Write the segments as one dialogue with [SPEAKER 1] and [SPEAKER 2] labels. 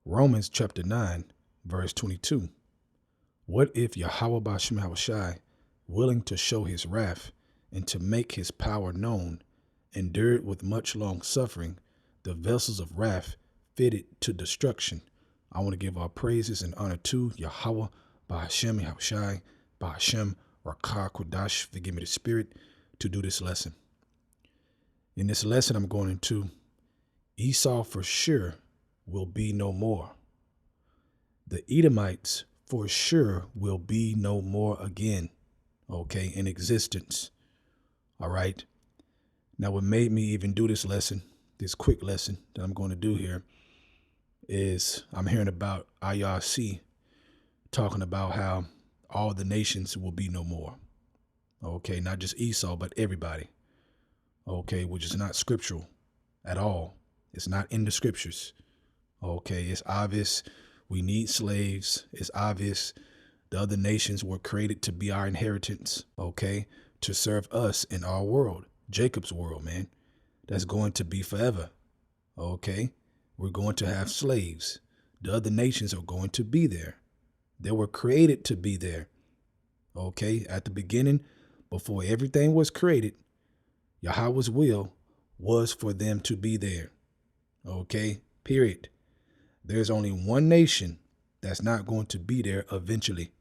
[SPEAKER 1] Romans chapter 9, verse 22. What if Yahweh Ba'Shem Yahushai, willing to show his wrath and to make his power known, endured with much long suffering the vessels of wrath fitted to destruction? I want to give our praises and honor to Yahweh Ba'Shem Yahushai, Ba'Shem Rakah Kodash, forgive me the spirit, to do this lesson. In this lesson, I'm going into Esau for sure will be no more. The Edomites for sure will be no more again, okay, in existence. All right. Now, what made me even do this lesson, this quick lesson that I'm going to do here, is I'm hearing about IRC talking about how all the nations will be no more. Okay, not just Esau, but everybody. Okay, which is not scriptural at all. It's not in the scriptures. Okay, it's obvious we need slaves. It's obvious the other nations were created to be our inheritance, okay, to serve us in our world, Jacob's world, man. That's going to be forever, okay? We're going to have slaves. The other nations are going to be there. They were created to be there, okay? At the beginning, before everything was created, Yahweh's will was for them to be there, okay, period. There's only one nation that's not going to be there eventually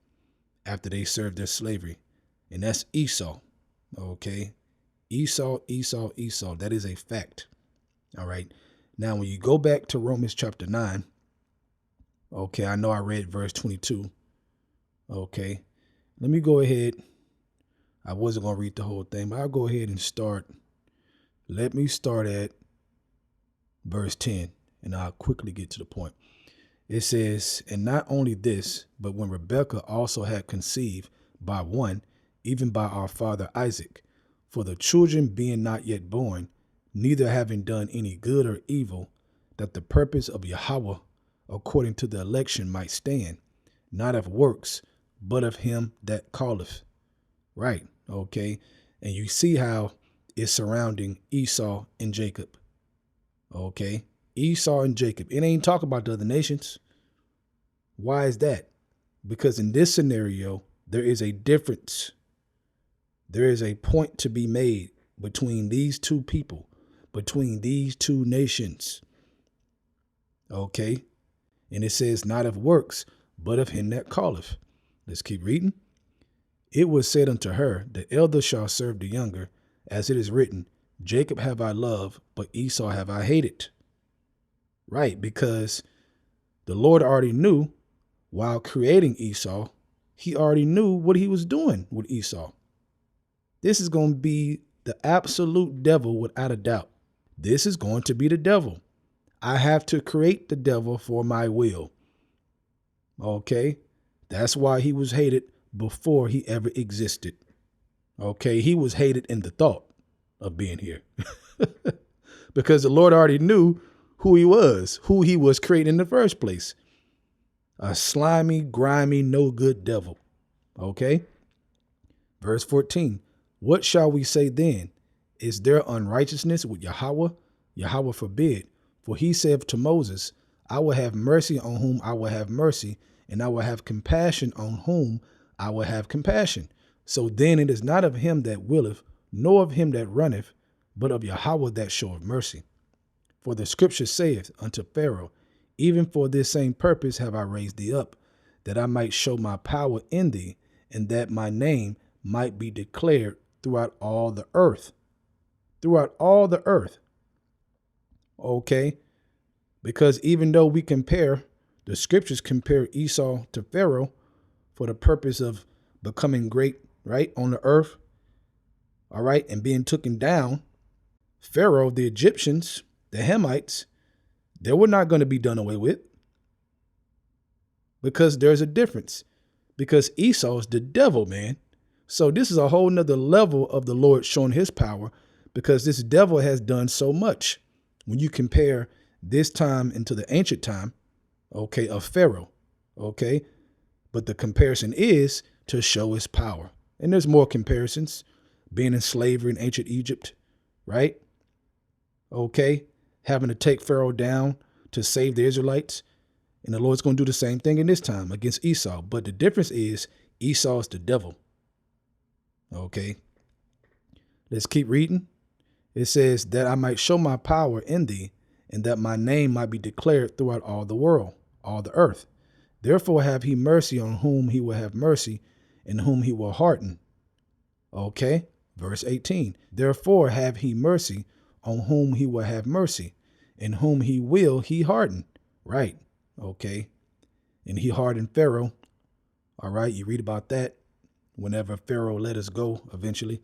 [SPEAKER 1] after they serve their slavery, and that's Esau, okay? Esau. That is a fact, all right? Now, when you go back to Romans chapter 9, okay, I know I read verse 22, okay? Let me go ahead. I wasn't going to read the whole thing, but I'll go ahead and start. Let me start at verse 10, and I'll quickly get to the point. It says, and not only this, but when Rebekah also had conceived by one, even by our father Isaac, for the children being not yet born, neither having done any good or evil, that the purpose of Yahweh according to the election might stand, not of works, but of him that calleth. Right, okay? And you see how it's surrounding Esau and Jacob, okay? Esau and Jacob. It ain't talk about the other nations. Why is that? Because in this scenario, there is a difference. There is a point to be made between these two people, between these two nations. Okay? And it says, not of works, but of him that calleth. Let's keep reading. It was said unto her, the elder shall serve the younger, as it is written, Jacob have I loved, but Esau have I hated. Right, because the Lord already knew while creating Esau, he already knew what he was doing with Esau. This is going to be the absolute devil without a doubt. This is going to be the devil. I have to create the devil for my will. Okay, that's why he was hated before he ever existed. Okay, he was hated in the thought of being here because the Lord already knew who he was creating in the first place. A slimy, grimy, no good devil. Okay. Verse 14. What shall we say then? Is there unrighteousness with Yahweh? Yahweh forbid. For he said to Moses, I will have mercy on whom I will have mercy, and I will have compassion on whom I will have compassion. So then it is not of him that willeth, nor of him that runneth, but of Yahweh that showeth mercy. For the scripture saith unto Pharaoh, even for this same purpose have I raised thee up, that I might show my power in thee, and that my name might be declared throughout all the earth. Throughout all the earth. Okay? Because even though we compare, the scriptures compare Esau to Pharaoh for the purpose of becoming great, right, on the earth, all right, and being taken down, Pharaoh, the Egyptians, the Hamites, they were not going to be done away with, because there's a difference, because Esau is the devil, man. So this is a whole nother level of the Lord showing his power, because this devil has done so much. When you compare this time into the ancient time, okay, of Pharaoh, okay, but the comparison is to show his power. And there's more comparisons, being in slavery in ancient Egypt, right? Okay, having to take Pharaoh down to save the Israelites. And the Lord's going to do the same thing in this time against Esau. But the difference is Esau is the devil. Okay. Let's keep reading. It says that I might show my power in thee, and that my name might be declared throughout all the world, all the earth. Therefore have he mercy on whom he will have mercy, and whom he will harden. Okay. Verse 18. Therefore have he mercy on whom he will have mercy, and whom he will he harden. Right. Okay. And he hardened Pharaoh. All right. You read about that whenever Pharaoh let us go eventually.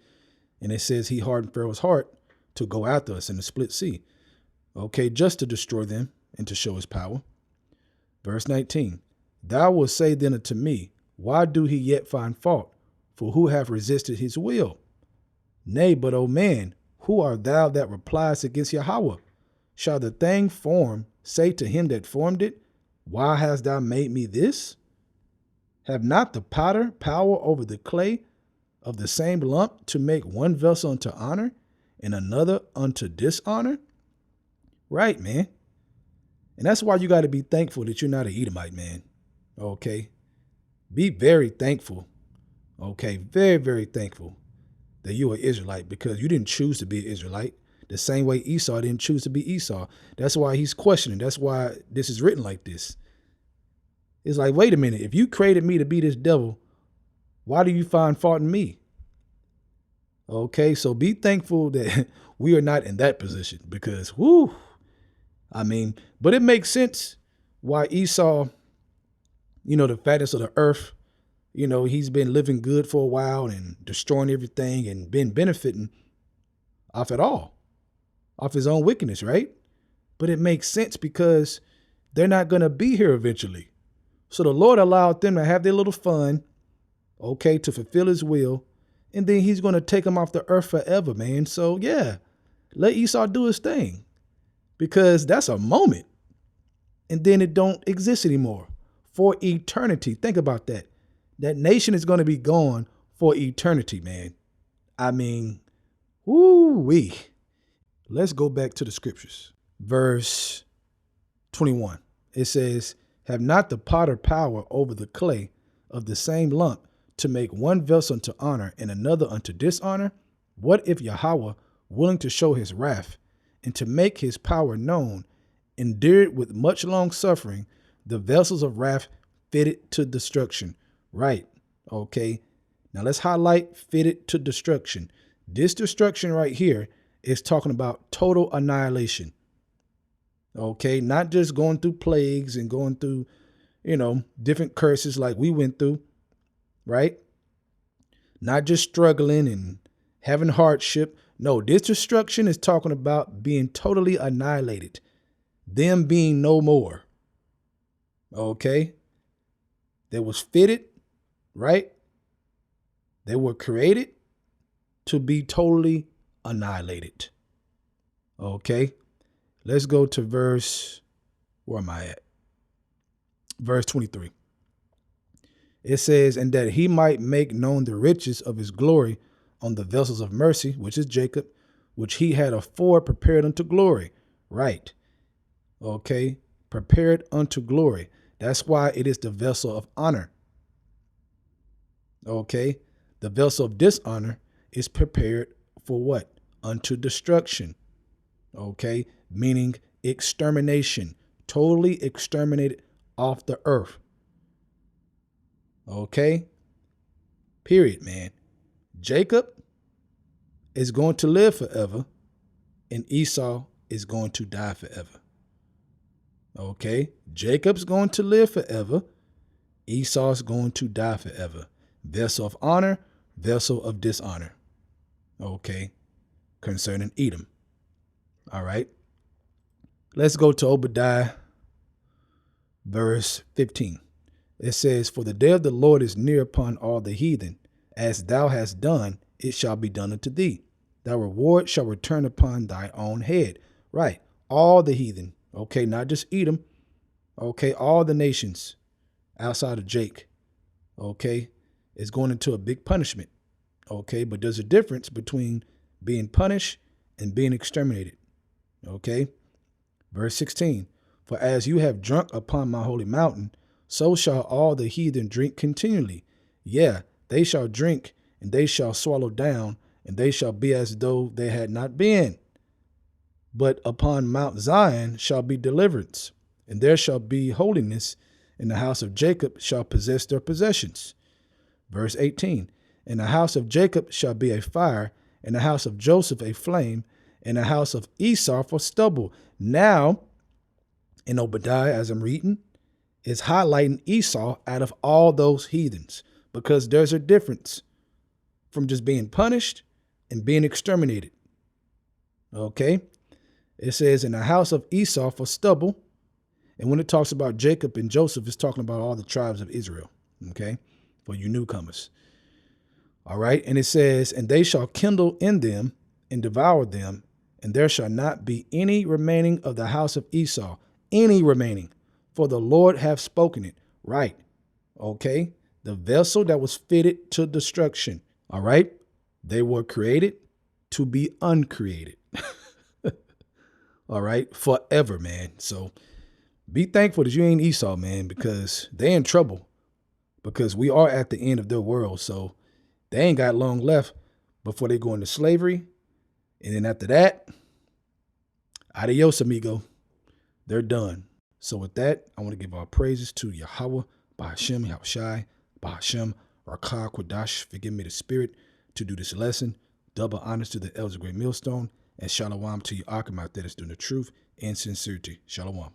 [SPEAKER 1] And it says he hardened Pharaoh's heart to go after us in the split sea. Okay. Just to destroy them and to show his power. Verse 19. Thou wilt say then unto me, why do he yet find fault? For who have resisted his will? Nay, but, O man, who art thou that replies against Yahweh? Shall the thing formed say to him that formed it, why hast thou made me this? Have not the potter power over the clay of the same lump to make one vessel unto honor and another unto dishonor? Right, man. And that's why you got to be thankful that you're not an Edomite, man. Okay. Be very thankful. Okay. Very, very thankful that you are Israelite, because you didn't choose to be an Israelite the same way Esau didn't choose to be Esau. That's why he's questioning. That's why this is written like this. It's like, wait a minute. If you created me to be this devil, why do you find fault in me? Okay. So be thankful that we are not in that position, because but it makes sense why Esau, the fatness of the earth, he's been living good for a while and destroying everything and been benefiting off it all, off his own wickedness, right? But it makes sense because they're not going to be here eventually. So the Lord allowed them to have their little fun, okay, to fulfill his will. And then he's going to take them off the earth forever, man. So yeah, let Esau do his thing, because that's a moment. And then it don't exist anymore for eternity. Think about that. That nation is going to be gone for eternity, man. Woo-wee. Let's go back to the scriptures. Verse 21. It says, have not the potter power over the clay of the same lump to make one vessel unto honor and another unto dishonor? What if Yahweh, willing to show his wrath and to make his power known, endured with much long suffering the vessels of wrath fitted to destruction? Right. Okay. Now let's highlight fitted to destruction. This destruction right here is talking about total annihilation. Okay. Not just going through plagues and going through, different curses like we went through. Right. Not just struggling and having hardship. No, this destruction is talking about being totally annihilated. Them being no more. Okay. That was fitted. Right? They were created to be totally annihilated. Okay. Let's go to where am I at? Verse 23. It says, and that he might make known the riches of his glory on the vessels of mercy, which is Jacob, which he had afore prepared unto glory. Right. Okay. Prepared unto glory. That's why it is the vessel of honor. Okay. The vessel of dishonor is prepared for what? Unto destruction. Okay. Meaning extermination. Totally exterminated off the earth. Okay. Period, man. Jacob is going to live forever, and Esau is going to die forever. Okay. Jacob's going to live forever. Esau's going to die forever. Vessel of honor, vessel of dishonor. Okay. Concerning Edom. All right. Let's go to Obadiah, verse 15. It says, for the day of the Lord is near upon all the heathen. As thou hast done, it shall be done unto thee. Thy reward shall return upon thy own head. Right. All the heathen. Okay. Not just Edom. Okay. All the nations outside of Jake. Okay. Is going into a big punishment. Okay. But there's a difference between being punished and being exterminated. Okay. Verse 16. For as you have drunk upon my holy mountain, so shall all the heathen drink continually. Yeah, they shall drink, and they shall swallow down, and they shall be as though they had not been. But upon Mount Zion shall be deliverance, and there shall be holiness, and the house of Jacob shall possess their possessions. Verse 18, and the house of Jacob shall be a fire, and the house of Joseph a flame, and the house of Esau for stubble. Now, in Obadiah, as I'm reading, is highlighting Esau out of all those heathens, because there's a difference from just being punished and being exterminated. Okay? It says, in the house of Esau for stubble. And when it talks about Jacob and Joseph, it's talking about all the tribes of Israel. Okay? For you newcomers. All right? And it says, and they shall kindle in them and devour them, and there shall not be any remaining of the house of Esau, any remaining, for the Lord hath spoken it. Right. Okay? The vessel that was fitted to destruction. All right? They were created to be uncreated. All right? Forever, man. So be thankful that you ain't Esau, man, because they in trouble. Because we are at the end of their world. So they ain't got long left before they go into slavery. And then after that, adios, amigo. They're done. So with that, I want to give our praises to Yahweh, Bahashem, Yahushai, Bahashem, Rakah, Quadash, forgive me the spirit, to do this lesson. Double honors to the elders of Great Millstone, and shalom to your Akim out there that's doing the truth and sincerity. Shalom.